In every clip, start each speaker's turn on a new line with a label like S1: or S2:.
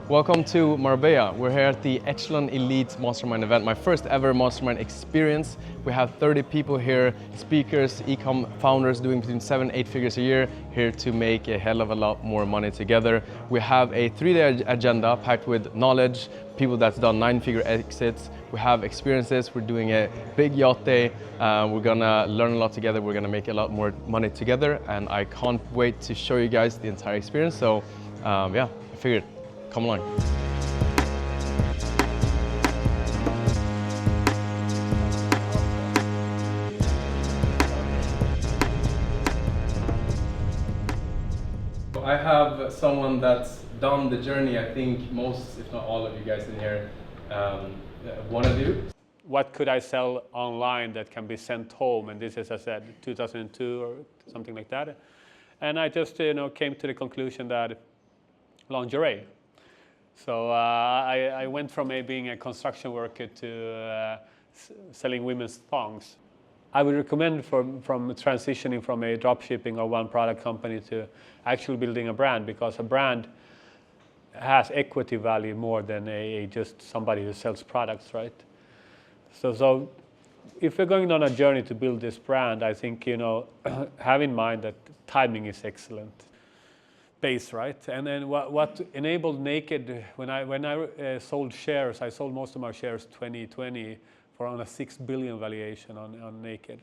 S1: Welcome to Marbella. We're here at the Echelon Elite Mastermind event, my first ever mastermind experience. We have 30 people here, speakers, e-com founders doing between 7-8 figures a year, here to make a hell of a lot more money together. We have a 3-day agenda packed with knowledge, people that's done 9-figure exits. We have experiences, we're doing a big yacht day. We're gonna learn a lot together, we're gonna make a lot more money together, and I can't wait to show you guys the entire experience. So yeah, I figured, come along. I have someone that's done the journey I think most, if not all of you guys in here want to do.
S2: What could I sell online that can be sent home? And this is, as I said, 2002 or something like that. And I just came to the conclusion that lingerie. So I went from being a construction worker to selling women's thongs. I would recommend from transitioning from a dropshipping or one product company to actually building a brand, because a brand has equity value more than just somebody who sells products, right? So if you're going on a journey to build this brand, I think have in mind that timing is excellent. Base, right? And then what enabled Naked, when I sold shares, I sold most of my shares 2020 for on a 6 billion valuation on Naked.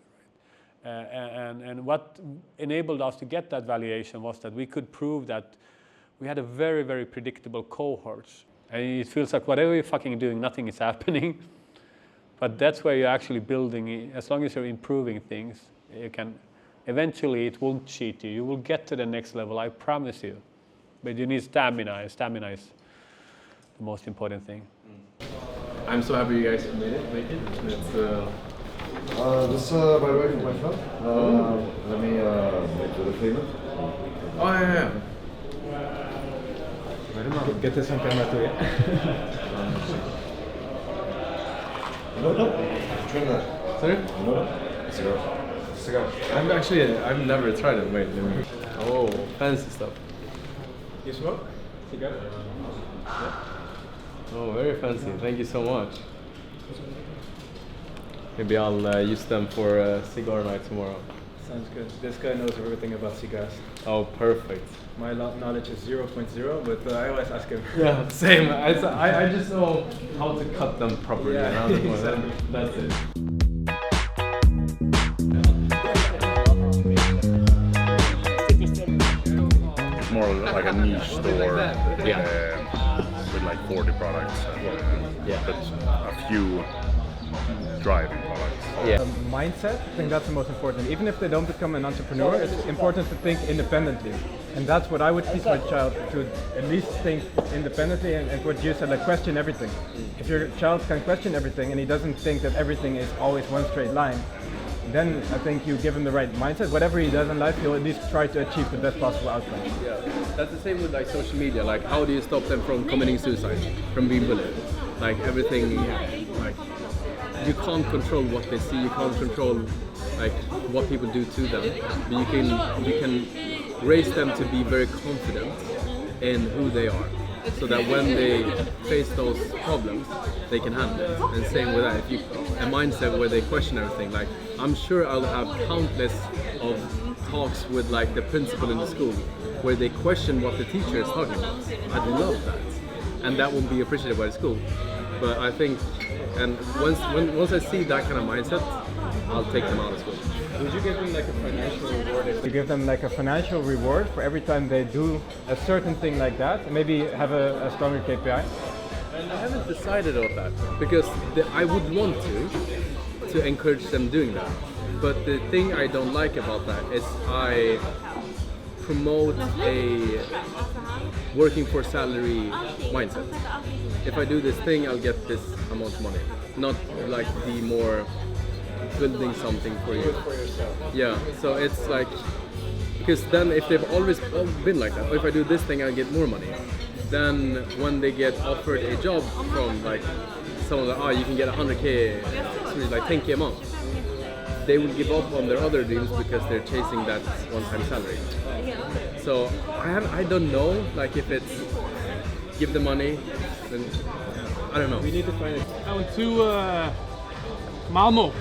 S2: And what enabled us to get that valuation was that we could prove that we had a very, very predictable cohorts. And it feels like whatever you're fucking doing, nothing is happening. But that's where you're actually building. As long as you're improving things, you can. Eventually, it won't cheat you. You will get to the next level, I promise you. But you need stamina. Stamina is the most important thing.
S1: I'm so happy you guys made it.
S3: This by the way, for my friend. Let me make the payment.
S1: Oh yeah.
S4: Get this on camera too, yeah?
S3: No. Try that.
S1: Sorry?
S3: No. Cigar.
S1: I've never tried it. Wait. Oh, fancy stuff.
S4: You smoke? Cigar?
S1: Yeah. Oh, very fancy. Thank you so much. Maybe I'll use them for cigar night tomorrow.
S4: Sounds good. This guy knows everything about cigars.
S1: Oh, perfect.
S4: My knowledge is 0.0, but I always ask him.
S1: Yeah, same. I just know how to cut them properly.
S4: Yeah,
S1: And
S4: exactly.
S1: That's it.
S5: It's more like a niche store with like 40 products but a few driving products.
S1: Yeah.
S6: Mindset, I think that's the most important. Even if they don't become an entrepreneur, it's important to think independently. And that's what I would teach my child, to at least think independently, and what you said, like question everything. If your child can question everything and he doesn't think that everything is always one straight line, then I think you give him the right mindset. Whatever he does in life, he'll at least try to achieve the best possible outcome.
S1: Yeah, that's the same with like social media. Like, how do you stop them from committing suicide, from being bullied? Like everything, like you can't control what they see. You can't control like what people do to them. But you can raise them to be very confident in who they are, so that when they face those problems, they can handle it. And same with that, if you a mindset where they question everything. Like, I'm sure I'll have countless of talks with like the principal in the school where they question what the teacher is talking about. I'd love that, and that will be appreciated by the school. But I think, and once I see that kind of mindset, I'll take them out of school.
S4: Would you give them like a financial reward?
S6: You give them like a financial reward for every time they do a certain thing like that, and maybe have a stronger KPI.
S1: And I haven't decided on that, because I would want to encourage them doing that. But the thing I don't like about that is I promote a working for salary mindset. If I do this thing, I'll get this amount of money. Not like the more building something for you. Yeah, so it's like, because then if they've always been like that, or if I do this thing, I'll get more money. Then when they get offered a job from like someone like, you can get 100k, so like 10k a month, they will give up on their other dreams because they're chasing that one-time salary. So I don't know, like if it's give the money, then I don't know.
S4: We need to find it.
S7: I went to Malmo.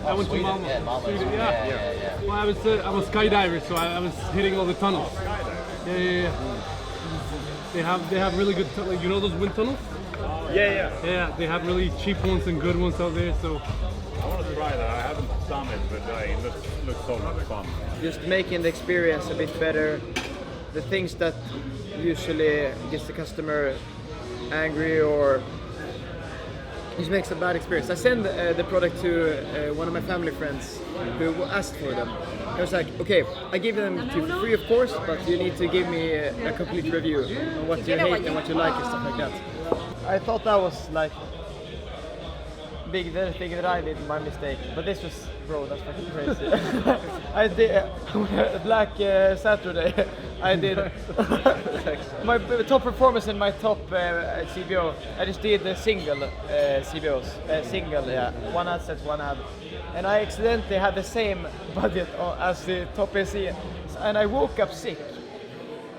S7: I went to Malmo.
S8: Yeah, Malmo.
S7: Sweden,
S8: Yeah.
S7: Well, I'm a skydiver, so I was hitting all the tunnels. Yeah. They have really good, like, you know those wind tunnels? Yeah, they have really cheap ones and good ones out there. So
S5: I want to try that. I haven't done it, but it looks so much fun.
S9: Just making the experience a bit better. The things that usually gets the customer angry or just makes a bad experience. I sent the product to one of my family friends who asked for them. I was like, okay, I give them to you for free, of course, but you need to give me a complete review on what you hate and what you like and stuff like that. I thought that was like the thing that I did, my mistake. But this was, bro, that's fucking crazy. I did Black Saturday. I did my top performance in my top CBO. I just did the single CBOs, one ad set, one ad, and I accidentally had the same budget as the top SE, and I woke up sick.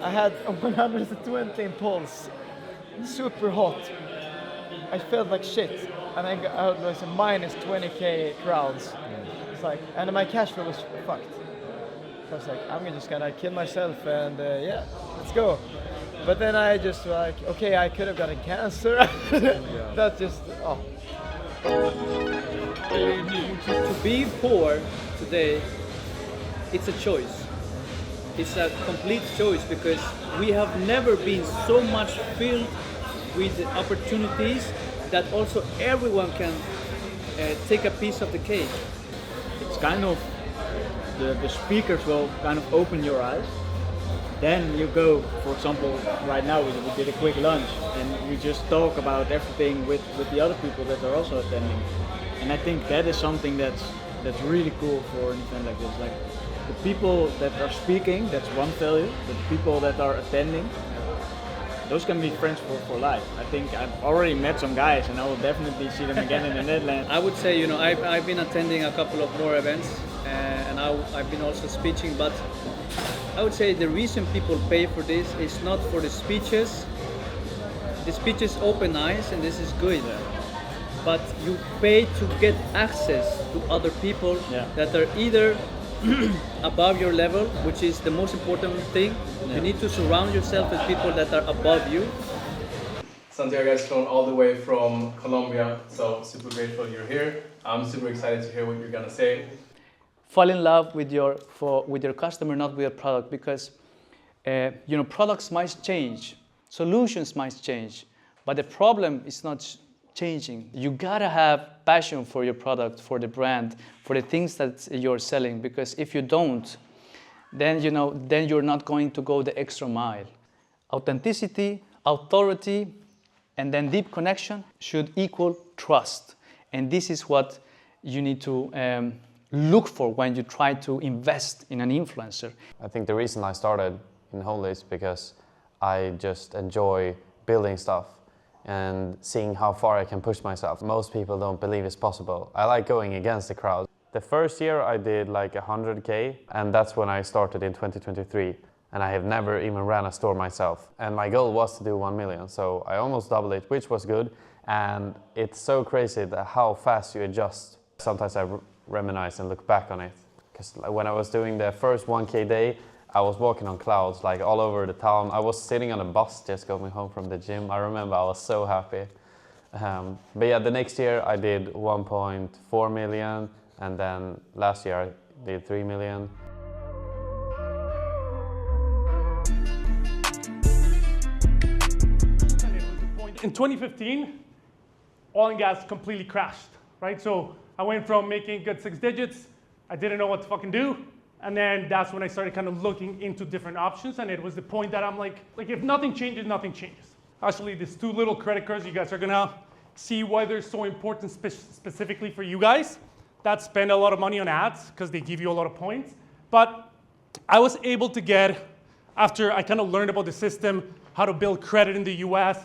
S9: I had 120 in pulse, super hot. I felt like shit, and I was a minus 20k crowds. It's like, and my cash flow was fucked. I was like, I'm just gonna kill myself, and yeah, let's go. But then I just like, okay, I could have gotten cancer. That just, oh.
S10: To be poor today, it's a choice. It's a complete choice because we have never been so much filled with opportunities that also everyone can take a piece of the cake.
S11: It's kind of, the speakers will kind of open your eyes. Then you go, for example, right now we did a quick lunch and we just talk about everything with the other people that are also attending. And I think that is something that's really cool for an event like this. Like the people that are speaking, that's one value. The people that are attending, those can be friends for life. I think I've already met some guys and I will definitely see them again in the Netherlands.
S10: I would say, I've been attending a couple of more events and I've been also speaking, but I would say the reason people pay for this is not for the speeches. The speeches open eyes and this is good. But you pay to get access to other people that are either above your level, which is the most important thing. You need to surround yourself with people that are above you.
S1: Santiago has flown all the way from Colombia, so super grateful you're here. I'm super excited to hear what you're gonna say.
S12: Fall in love with your customer, not with your product, because products might change, solutions might change, but the problem is not changing. You gotta have passion for your product, for the brand, for the things that you're selling, because if you don't, then you're not going to go the extra mile. Authenticity, authority, and then deep connection should equal trust. And this is what you need to look for when you try to invest in an influencer.
S13: I think the reason I started in Holy is because I just enjoy building stuff and seeing how far I can push myself. Most people don't believe it's possible. I like going against the crowd. The first year I did like 100K, and that's when I started in 2023. And I have never even ran a store myself. And my goal was to do 1 million, so I almost doubled it, which was good. And it's so crazy that how fast you adjust. Sometimes I reminisce and look back on it. Because when I was doing the first 1K day, I was walking on clouds, like all over the town. I was sitting on a bus just going home from the gym. I remember I was so happy. But yeah, the next year I did 1.4 million, and then last year I did 3 million.
S7: in 2015, oil and gas completely crashed, right? So I went from making good 6 digits, I didn't know what to fucking do, and then that's when I started kind of looking into different options, and it was the point that I'm like if nothing changes, nothing changes. Actually, these 2 little credit cards, you guys are gonna see why they're so important specifically for you guys that spend a lot of money on ads because they give you a lot of points. But I was able to get, after I kind of learned about the system, how to build credit in the US,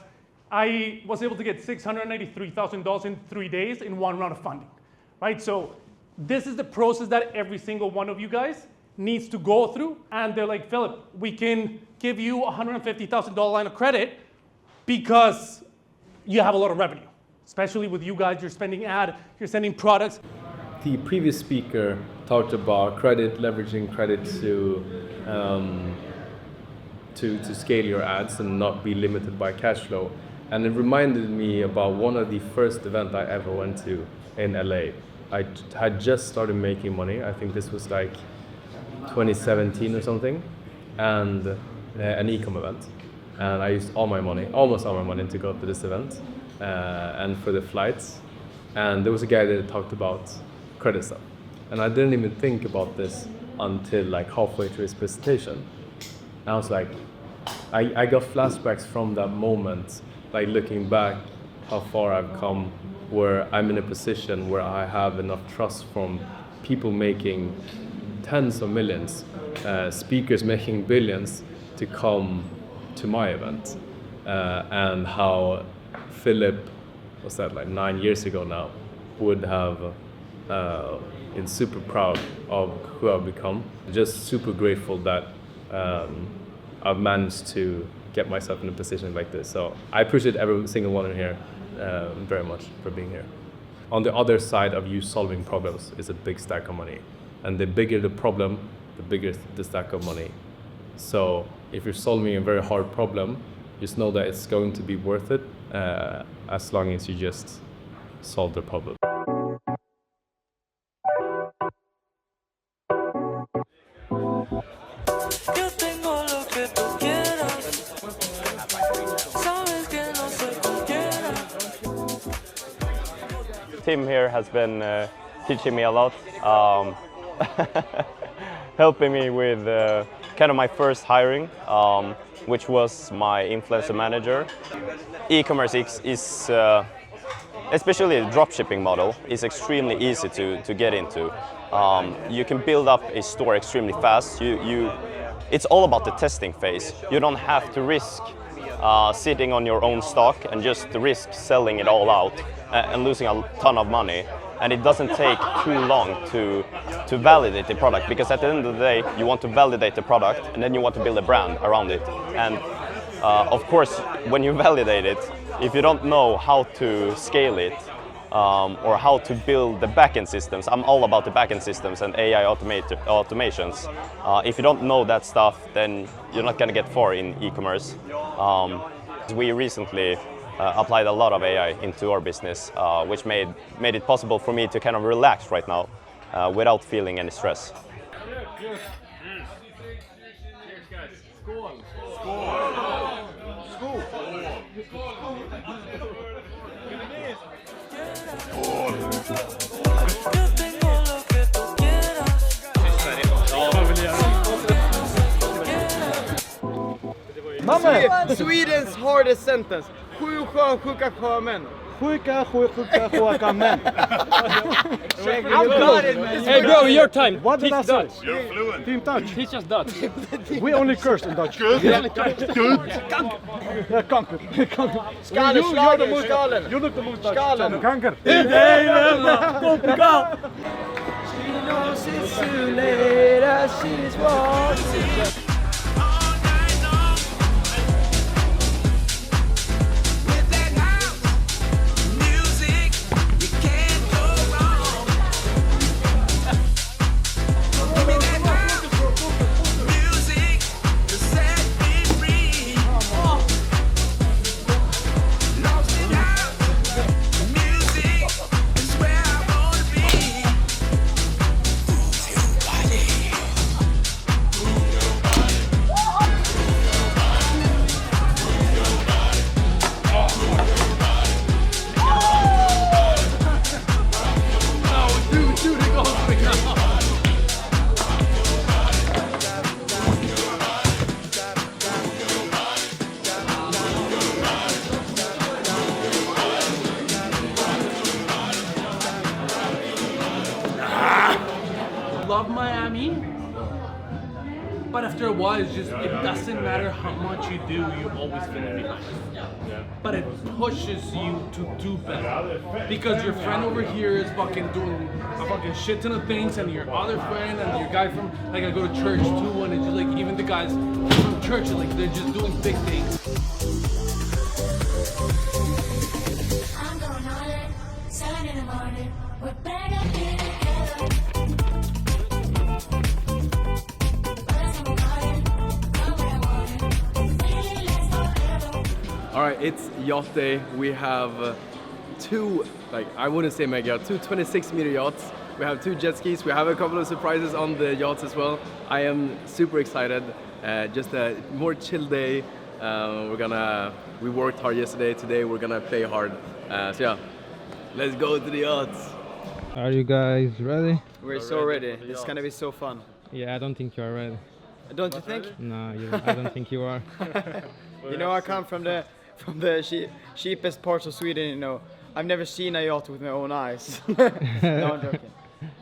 S7: I was able to get $693,000 in 3 days in 1 round of funding, right? So this is the process that every single one of you guys needs to go through. And they're like, Philip, we can give you a $150,000 line of credit because you have a lot of revenue. Especially with you guys, you're spending ad, you're sending products.
S4: The previous speaker talked about credit, leveraging credit to scale your ads and not be limited by cash flow. And it reminded me about one of the first events I ever went to in LA. I had just started making money. I think this was like 2017 or something, and an e-com event. And I used almost all my money to go to this event and for the flights. And there was a guy that talked about credit stuff. And I didn't even think about this until like halfway through his presentation. And I was like, I got flashbacks from that moment, like looking back how far I've come, where I'm in a position where I have enough trust from people making tens of millions, speakers making billions to come to my event. And how Philip, what's that, like 9 years ago now, would have been super proud of who I've become. Just super grateful that I've managed to get myself in a position like this. So I appreciate every single one in here very much for being here. On the other side of you solving problems is a big stack of money. And the bigger the problem, the bigger the stack of money. So if you're solving a very hard problem, just know that it's going to be worth it as long as you just solve the problem.
S8: Tim here has been teaching me a lot, helping me with kind of my first hiring, which was my influencer manager. E-commerce is especially the dropshipping model, is extremely easy to get into. You can build up a store extremely fast. It's all about the testing phase. You don't have to risk sitting on your own stock and just risk selling it all out and losing a ton of money. And it doesn't take too long to validate the product, because at the end of the day, you want to validate the product and then you want to build a brand around it. And of course, when you validate it, if you don't know how to scale it or how to build the backend systems, I'm all about the backend systems and AI automations. If you don't know that stuff, then you're not going to get far in e-commerce. We recently applied a lot of AI into our business, which made it possible for me to kind of relax right now without feeling any stress.
S4: Cheers, guys. Skål.
S9: Sweden's hardest sentence. 7 sjuka sjömän.
S11: Sjuka män.
S9: Hey bro, your time.
S11: What did I say?
S5: You're fluent.
S11: Team Dutch.
S9: Teach us Dutch.
S11: We only curse in Dutch.
S5: Good.
S11: Yeah, kanker.
S9: Skallen, skallen.
S11: You look the most Dutch.
S9: Skallen.
S11: Kanker.
S9: She knows it's too late as she's walking.
S14: But after a while, it's just, it doesn't matter how much you do, you always feel behind. But it pushes you to do better. Because your friend over here is fucking doing a fucking shit ton of things, and your other friend and your guy from, like, I go to church too, and it's just like, even the guys from church, like, they're just doing big things.
S15: I'm going all in, 7 in the morning, we're back up here together.
S1: All right, it's yacht day. We have two, like, I wouldn't say mega yachts, two 26-meter yachts. We have 2 jet skis. We have a couple of surprises on the yachts as well. I am super excited. Just a more chill day. We worked hard yesterday. Today we're gonna play hard. So yeah, let's go to the yachts.
S6: Are you guys ready?
S9: We're so ready. It's gonna be so fun.
S6: Yeah, I don't think you are ready.
S9: Don't you think?
S6: No, I don't think you are.
S9: You know, I come from the cheapest parts of Sweden. You know, I've never seen a yacht with my own eyes. No, I'm joking.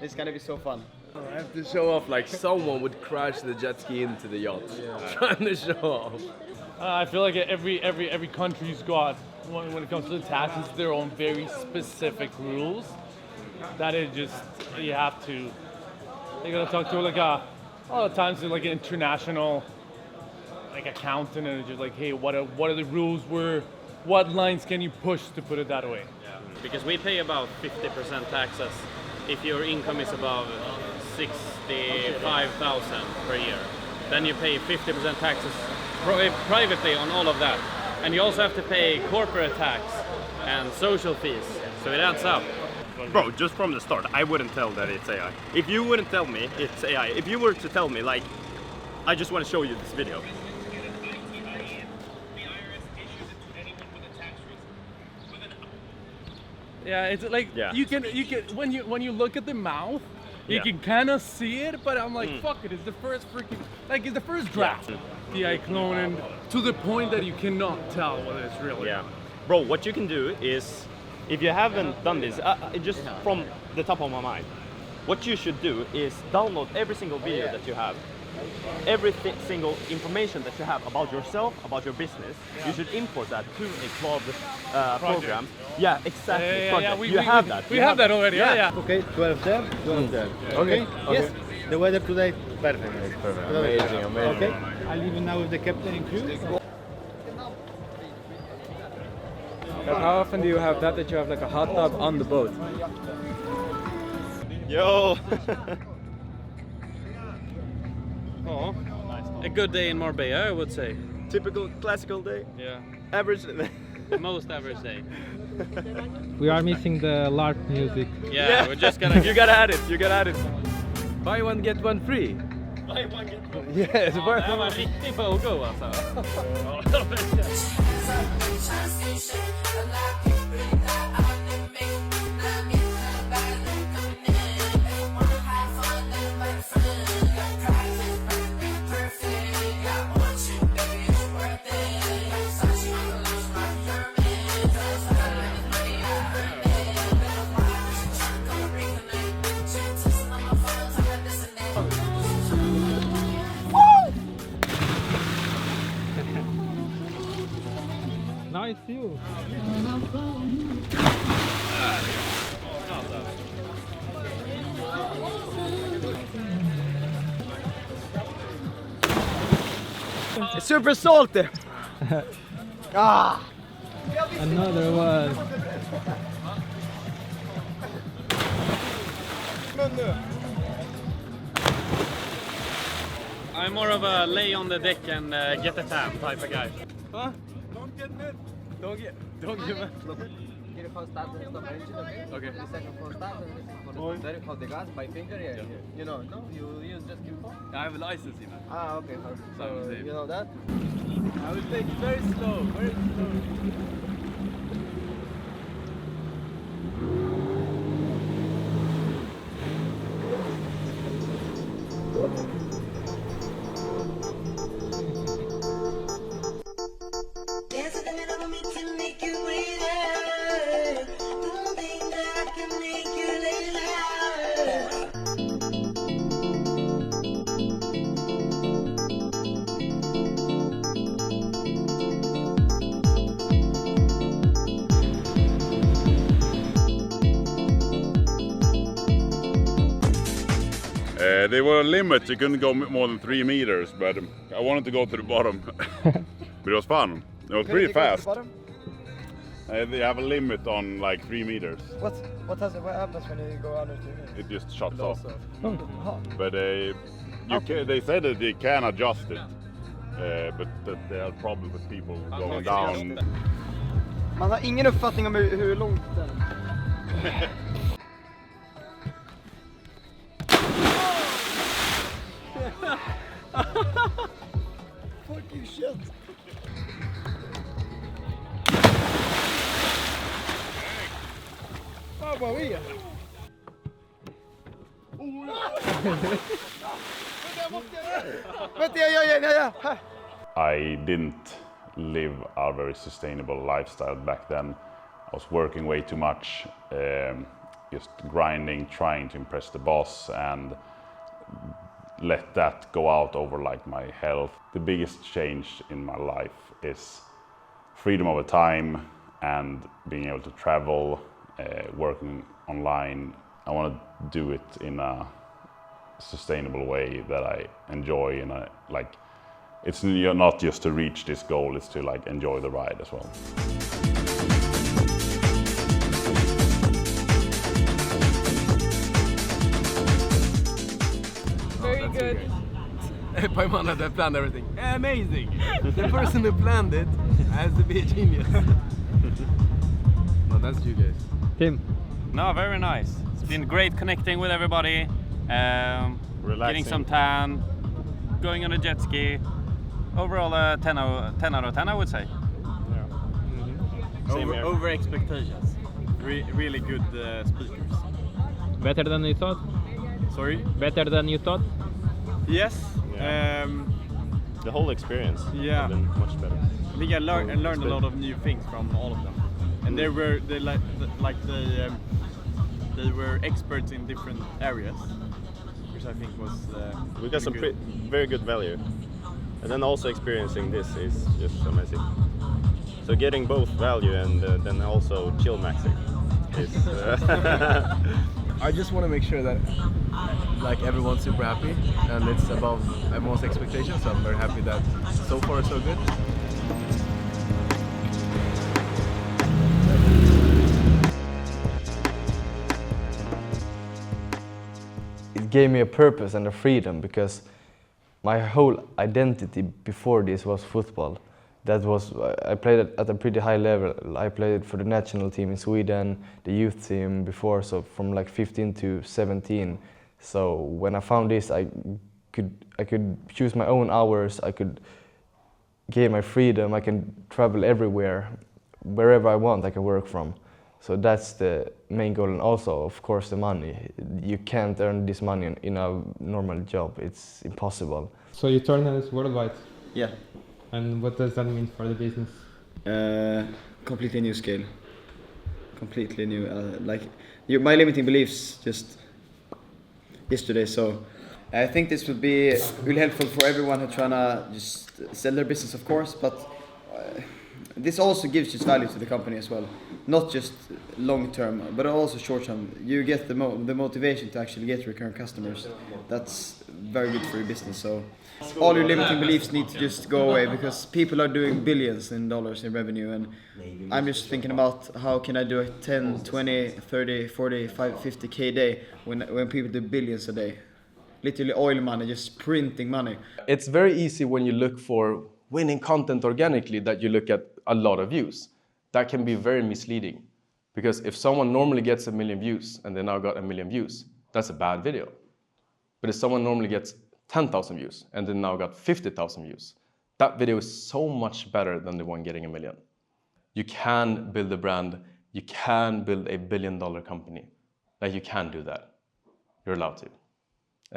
S9: It's gonna be so fun.
S1: I have to show off, like someone would crash the jet ski into the yacht. Trying to show off.
S14: I feel like every country's got, when it comes to the taxes, their own very specific rules. That is just, you have to, you gotta talk to like a lot of times like an international like accountant, and it's just like, hey, what are the rules? What lines can you push, to put it that way?
S16: Yeah, because we pay about 50% taxes if your income is above 65,000 per year. Then you pay 50% taxes privately on all of that, and you also have to pay corporate tax and social fees. So it adds up.
S17: Bro, just from the start, I wouldn't tell that it's AI. If you wouldn't tell me it's AI, if you were to tell me, like, I just want to show you this video.
S14: Yeah, it's like, you can when you look at the mouth, you can kind of see it, but I'm like, fuck it, it's the first it's the first draft. The AI cloning to the point that you cannot tell whether it's real.
S17: Yeah, bro, what you can do is, if you haven't done this, just from the top of my mind, what you should do is download every single video that you have, every single information that you have about yourself, about your business. You should import that to a club program. Yeah, exactly.
S14: We have that. We have that already. Yeah.
S18: Okay, 12 there, 12 there. Okay? Yes. The weather today, perfect.
S1: Amazing.
S18: Okay. I leave now with the captain and crew.
S6: How often do you have that you have like a hot tub on the boat?
S17: Yo!
S16: Oh, a good day in Marbella, I would say.
S17: Typical classical day?
S16: Yeah.
S17: Average?
S16: Most average day.
S6: We are missing the LARP music.
S16: Yeah, we're just gonna
S17: You gotta add it, you gotta add it.
S1: Buy one, get one free.
S17: Buy one, get one.
S1: Yes,
S16: det här var en riktig BOGO alltså.
S6: Now it's you.
S9: It's super salty.
S6: Another one.
S16: I'm more of a lay on the deck and get a tan type of guy.
S14: Huh? Don't get mad. Don't get mad.
S19: Can you first start the engine, okay?
S14: Okay.
S19: The second for start, and this is for the third, hold the gas by finger, You know, no? You use just info?
S14: I have a license even.
S19: Ah, okay, perfect. So, you know that?
S14: I will take it very slow, very slow.
S15: Dance with the middle of me to make you breathe. Don't think that I can make you later.
S5: They were limits. You couldn't go more than 3 meters, but I wanted to go to the bottom. But it was fun. It was pretty fast. They have a limit on like 3 meters.
S9: What happens when you go under 3 meters?
S5: It just shuts off.
S9: Oh.
S5: But they said that they can adjust it, but that they have problems with people going down.
S9: Man har ingen uppfattning om hur långt det är. Fucking shit. Mamma mia.
S5: I didn't live a very sustainable lifestyle back then. I was working way too much, just grinding, trying to impress the boss, and let that go out over like my health. The biggest change in my life is freedom over time and being able to travel, working online. I want to do it in a sustainable way that I enjoy, and it's not just to reach this goal, it's to like enjoy the ride as well.
S1: Very good. Paimon had planned everything. Amazing! The person who planned it has to be a genius. No, that's you guys.
S6: Tim?
S16: No, very nice. It's been great connecting with everybody, getting some tan, going on a jet ski. Overall, 10 out of 10, I would say.
S14: Yeah. Over expectations. Really good speakers.
S6: Better than you thought?
S14: Sorry?
S6: Better than you thought?
S14: Yes.
S17: Yeah. The whole experience
S14: Yeah.
S17: has been much better.
S14: I think I learned a lot of new things from all of them, and they were experts in different areas, which I think was.
S17: We got some
S14: good.
S17: very good value, and then also experiencing this is just amazing. So getting both value and then also chill maxing is.
S1: I just want to make sure that like everyone's super happy and it's above everyone's expectations, so I'm very happy that so far so good.
S20: It gave me a purpose and a freedom, because my whole identity before this was football. That was, I played at a pretty high level. I played for the national team in Sweden, the youth team before, so from like 15 to 17. So when I found this, I could choose my own hours, I could gain my freedom, I can travel everywhere, wherever I want I can work from. So that's the main goal, and also of course the money. You can't earn this money in a normal job, it's impossible.
S6: So you turn this worldwide?
S9: Yeah.
S6: And what does that mean for the business?
S9: Completely new scale. Completely new. My limiting beliefs just yesterday. So I think this would be really helpful for everyone who's trying to just sell their business, of course. But this also gives just value to the company as well. Not just long term, but also short term. You get the motivation to actually get recurring customers. That's very good for your business. So all your limiting beliefs need to just go away, because people are doing billions in dollars in revenue, and I'm just thinking about how can I do a 10, 20, 30, 40, 50k a day when people do billions a day. Literally oil money, just printing money.
S4: It's very easy when you look for winning content organically that you look at a lot of views. That can be very misleading, because if someone normally gets 1 million views and they now got 1 million views, that's a bad video. But if someone normally gets 10,000 views and then now got 50,000 views, that video is so much better than the one getting 1 million. You can build a brand, you can build a $1 billion company. Like, you can do that. You're allowed to.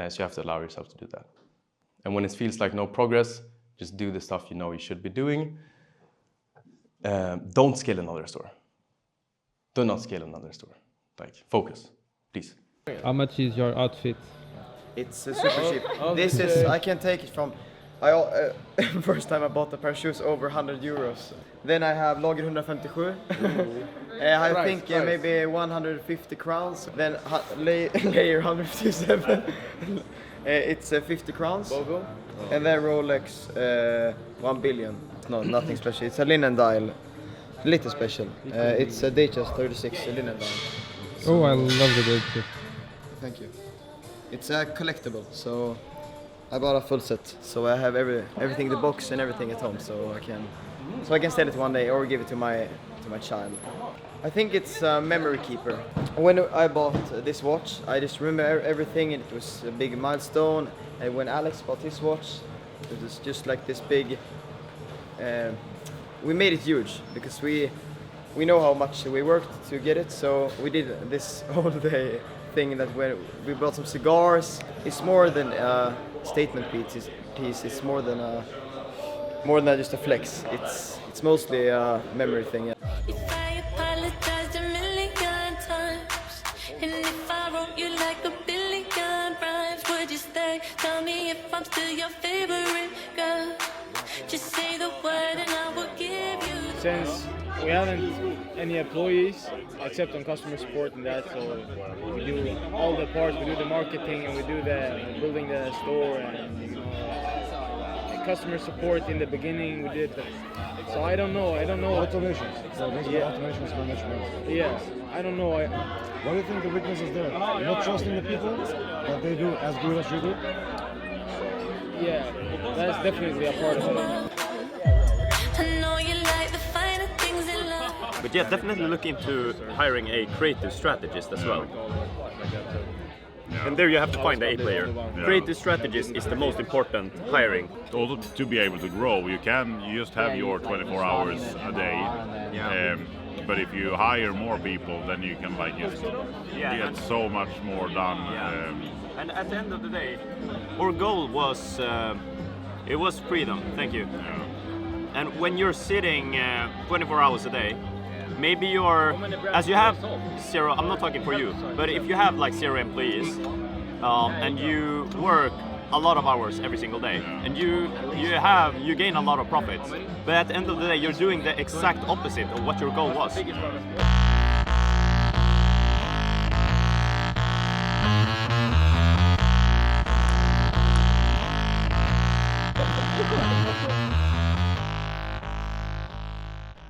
S4: So you have to allow yourself to do that. And when it feels like no progress, just do the stuff you know you should be doing. Don't scale another store. Do not scale another store. Like, focus, please.
S6: How much is your outfit?
S9: It's super cheap. This is, I can take it from, first time I bought a pair of shoes over 100 euros. Then I have Lager 157. I think maybe 150 crowns. Then layer 157. It's 50 crowns. Bogo? And then Rolex 1 billion. No, nothing special. It's a linen dial. Little special. It's a Datejust 36 linen dial.
S6: Oh, I love the Datejust.
S9: Thank you. It's a collectible, so I bought a full set. So I have everything, the box and everything at home, so I can sell it one day or give it to my child. I think it's a memory keeper. When I bought this watch, I just remember everything, and it was a big milestone. And when Alex bought his watch, it was just like this big. We made it huge because we know how much we worked to get it. So we did this whole day thing that when we bought some cigars. It's more than a statement piece. It's more than just a flex. It's mostly a memory thing. Yeah.
S15: Apologized a million times, and if I wrote you like a billion rhymes, would you stay? Tell me if I'm still your favorite girl. Just say the word and I will give you.
S6: Since we haven't any employees except on customer support and that, so we do all the parts. We do the marketing and we do the building the store and customer support in the beginning. We did. So I don't know.
S3: Automations. So basically automations management.
S6: Yes. I don't know.
S3: What do you think the weakness is there? Not trusting the people that they do as good as you do?
S6: Yeah, that's definitely a part of it.
S15: I know you like the finer things in life.
S17: But yeah, definitely look into hiring a creative strategist as well. And there you have to find the A player. Creative strategist is the most important hiring.
S5: Also, to be able to grow, you just have your 24 hours a day. But if you hire more people, then you can just get so much more done.
S17: And at the end of the day, our goal was it was freedom. Thank you. And when you're sitting 24 hours a day, maybe as you have zero, I'm not talking for you, but if you have like 0 employees and you work a lot of hours every single day and you gain a lot of profits, but at the end of the day you're doing the exact opposite of what your goal was.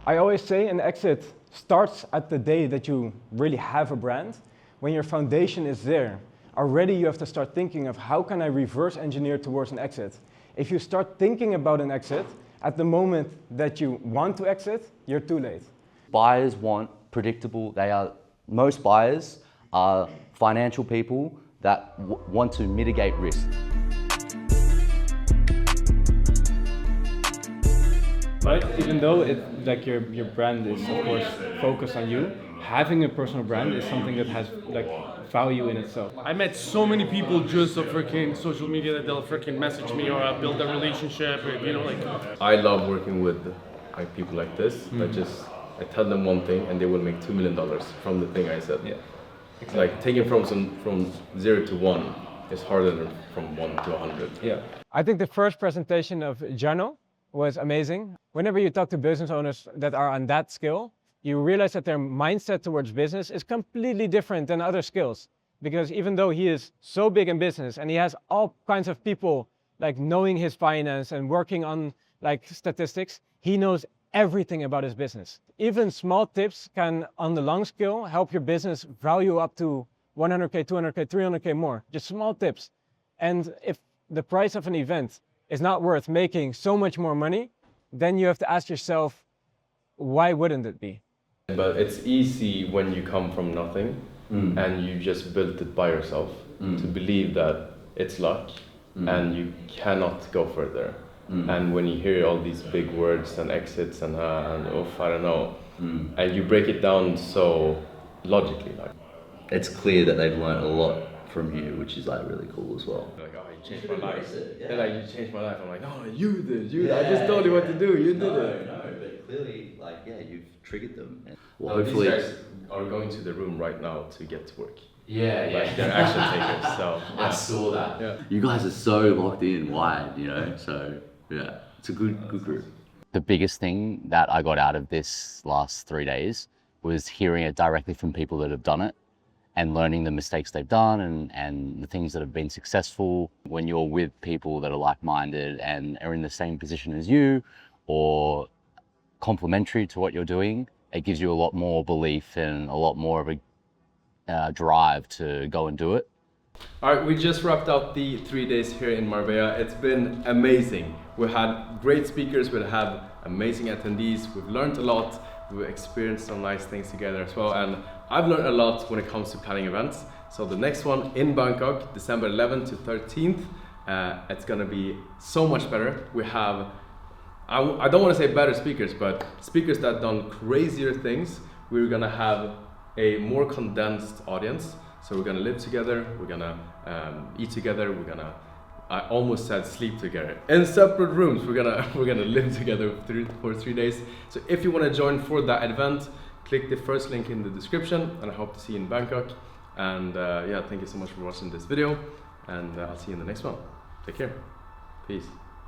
S6: I always say an exit starts at the day that you really have a brand. When your foundation is there, already you have to start thinking of how can I reverse engineer towards an exit. If you start thinking about an exit at the moment that you want to exit, you're too late.
S21: Buyers want predictable. Most buyers are financial people that want to mitigate risk.
S6: Right? Even though your brand is of course focused on you, having a personal brand is something that has value in itself.
S7: I met so many people just on freaking social media that they'll freaking message me or build a relationship, or,
S4: I love working with people like this. I tell them one thing and they will make $2 million from the thing I said. Yeah. Exactly. Like taking from 0 to 1 is harder than from 1 to 100.
S6: Yeah. I think the first presentation of Jano was amazing. Whenever you talk to business owners that are on that skill, you realize that their mindset towards business is completely different than other skills. Because even though he is so big in business and he has all kinds of people knowing his finance and working on statistics, he knows everything about his business. Even small tips can, on the long scale, help your business value up to 100K, 200K, 300K more. Just small tips. And if the price of an event is not worth making so much more money, then you have to ask yourself, why wouldn't it be?
S4: But it's easy when you come from nothing and you just built it by yourself to believe that it's luck and you cannot go further. And when you hear all these big words and exits and oof, I don't know, and you break it down so logically.
S22: It's clear that they've learned a lot from you, which is really cool as well.
S4: Like, oh, you changed my life. They're you changed my life. I'm like, no, you did. I just told you what to do. You did it.
S22: No, but clearly, you've triggered them.
S4: Well, hopefully, these guys are going to the room right now to get to work. Yeah. They're action takers. So
S22: I saw that.
S4: Yeah.
S22: You guys are so locked in wide, So yeah, it's a good group.
S13: The biggest thing that I got out of this last 3 days was hearing it directly from people that have done it
S22: and learning the mistakes they've done and the things that have been successful. When you're with people that are like-minded and are in the same position as you or complementary to what you're doing, it gives you a lot more belief and a lot more of a drive to go and do it.
S4: All right, we just wrapped up the 3 days here in Marbella. It's been amazing. We had great speakers, we had amazing attendees, we've learned a lot, we've experienced some nice things together as well, and I've learned a lot when it comes to planning events. So the next one in Bangkok, December 11th to 13th, it's gonna be so much better. We have, I don't want to say better speakers, but speakers that done crazier things. We're gonna have a more condensed audience. So we're gonna live together, we're gonna eat together, we're gonna, I almost said sleep together. In separate rooms, we're gonna live together for 3 days. So if you wanna join for that event, click the first link in the description, and I hope to see you in Bangkok. And yeah, thank you so much for watching this video, and I'll see you in the next one. Take care. Peace.